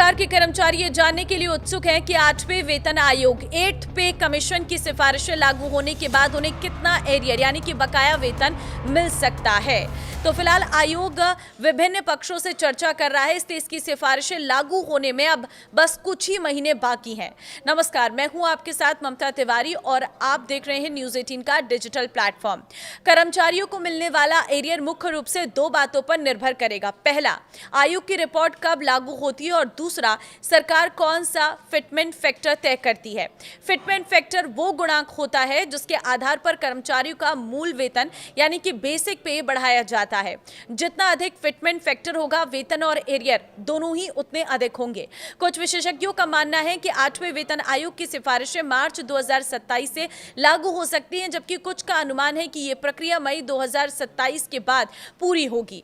सरकार के कर्मचारी ये जानने के लिए उत्सुक हैं कि 8वें वेतन आयोग 8th पे कमीशन की सिफारिशें लागू होने के बाद उन्हें कितना एरियर यानी कि बकाया वेतन मिल सकता है। तो फिलहाल आयोग विभिन्न पक्षों से चर्चा कर रहा है, इसलिए इसकी सिफारिशें लागू होने में अब बस कुछ ही महीने बाकी हैं। नमस्कार, मैं हूं आपके साथ ममता तिवारी और आप देख रहे हैं न्यूज़ 18 का डिजिटल प्लेटफॉर्म। कर्मचारियों को मिलने वाला एरियर मुख्य रूप से दो बातों पर निर्भर करेगा। पहला, आयोग की रिपोर्ट कब लागू होती है और दूसरा, सरकार कौन सा फिटमेंट फैक्टर तय करती है। फिटमेंट फैक्टर वो गुणांक होता है जिसके आधार पर कर्मचारियों का मूल वेतन यानी कि बेसिक पे बढ़ाया जाता है। जितना अधिक फिटमेंट फैक्टर होगा, वेतन और एरियर दोनों ही उतने अधिक होंगे। कुछ विशेषज्ञों का मानना है कि 8वें वेतन आयोग की सिफारिशें मार्च 2027 से लागू हो सकती हैं, जबकि कुछ का अनुमान है कि ये प्रक्रिया मई 2027 के बाद पूरी होगी।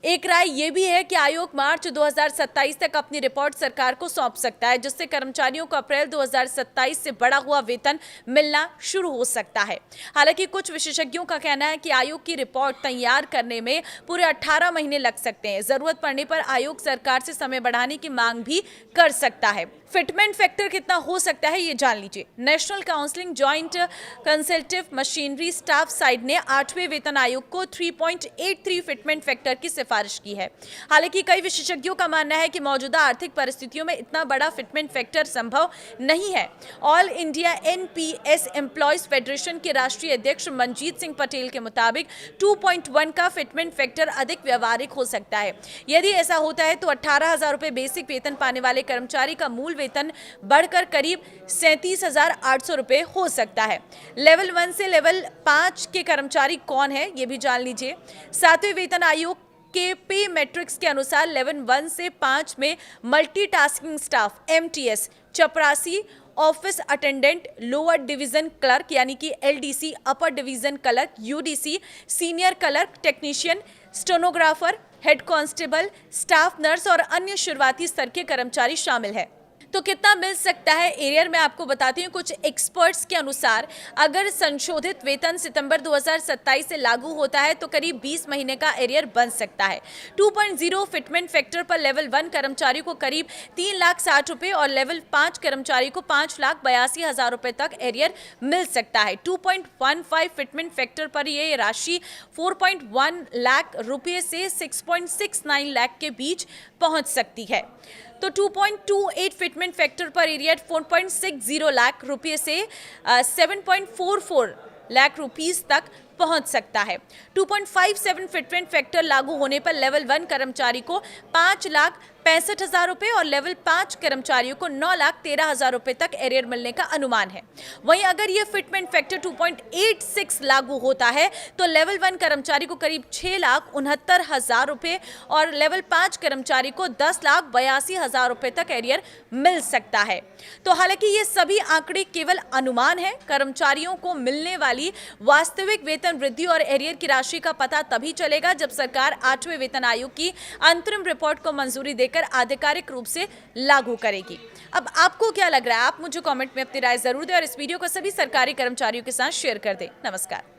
एक राय यह भी है कि आयोग मार्च 2027 तक अपनी रिपोर्ट सरकार को सौंप सकता है, जिससे कर्मचारियों को अप्रैल 2027 से बढ़ा हुआ वेतन मिलना शुरू हो सकता है। हालांकि कुछ विशेषज्ञों का कहना है कि आयोग की रिपोर्ट तैयार करने में पूरे 18 महीने लग सकते हैं। जरूरत पड़ने पर आयोग सरकार से समय बढ़ाने की मांग भी कर सकता है। फिटमेंट फैक्टर कितना हो सकता है, ये जान लीजिए। National counselling joint consultative machinery staff side ने 8वें वेतन आयोग को 3.83 फिटमेंट फैक्टर की सिफारिश की है। हालांकि कई विशेषज्ञों का मानना है कि मौजूदा आर्थिक परिस्थितियों में इतना बड़ा फिटमेंट फैक्टर संभव नहीं है। All India NPS employees federation के राष्ट्रीय अध्यक्ष मनजीत सिंह पटेल के मुताबिक 2.1 का फिटमेंट फैक्टर अधिक व्यवहारिक हो सकता है। यदि ऐसा होता है तो 18,000 रुपए बेसिक वेतन पाने वाले कर्मचारी का मूल वेतन बढ़कर करीब 37,800 रुपए हो सकता है। लेवल 1 से लेवल 5 के कर्मचारी कौन है, ये भी जान लीजिए। 7वें वेतन आयोग के पे मैट्रिक्स के अनुसार लेवल 1 से 5 में मल्टीटास्किंग स्टाफ एमटीएस, चपरासी, office attendant, lower division clerk यानी कि LDC, upper division clerk UDC, senior clerk, technician, stenographer, head constable, staff nurse और अन्य शुरुआती स्तर के कर्मचारी शामिल है। तो कितना मिल सकता है एरियर में आपको बताती हूँ। कुछ एक्सपर्ट्स के अनुसार अगर संशोधित वेतन सितंबर 2027 से लागू होता है तो करीब 20 महीने का एरियर बन सकता है। 2.0 फिटमेंट फैक्टर पर लेवल 1 कर्मचारी को करीब 3,60,000 रुपए और लेवल 5 कर्मचारी को 5,82,000 रुपए तक एरियर मिल सकता है। 2.15 फिटमेंट फैक्टर पर यह राशि 4.1 लाख रुपये से 6.69 लाख के बीच पहुंच सकती है। तो 2.28 फिटमेंट फैक्टर पर एरियर 4.60 लाख रुपये से 7.44 लाख रुपीस तक पहुंच सकता है। 2.57 फिटमेंट फैक्टर लागू होने पर लेवल 1 कर्मचारी को 5,65,000 रुपए और लेवल 5 कर्मचारियों को 9,13,000 रुपए तक एरियर मिलने का अनुमान है। वहीं अगर यह फिटमेंट फैक्टर 2.86 लागू होता है तो लेवल 1 कर्मचारी को करीब 6,69,000 रुपए और लेवल 5 कर्मचारी को 10,82,000 रुपए तक एरियर मिल सकता है। तो हालांकि ये सभी आंकड़े केवल अनुमान है। कर्मचारियों को मिलने वाली वास्तविक वेतन वृद्धि और एरियर की राशि का पता तभी चलेगा जब सरकार 8वें वेतन आयोग की अंतरिम रिपोर्ट को मंजूरी देकर आधिकारिक रूप से लागू करेगी। अब आपको क्या लग रहा है, आप मुझे कमेंट में अपनी राय जरूर दें और इस वीडियो को सभी सरकारी कर्मचारियों के साथ शेयर कर दें। नमस्कार।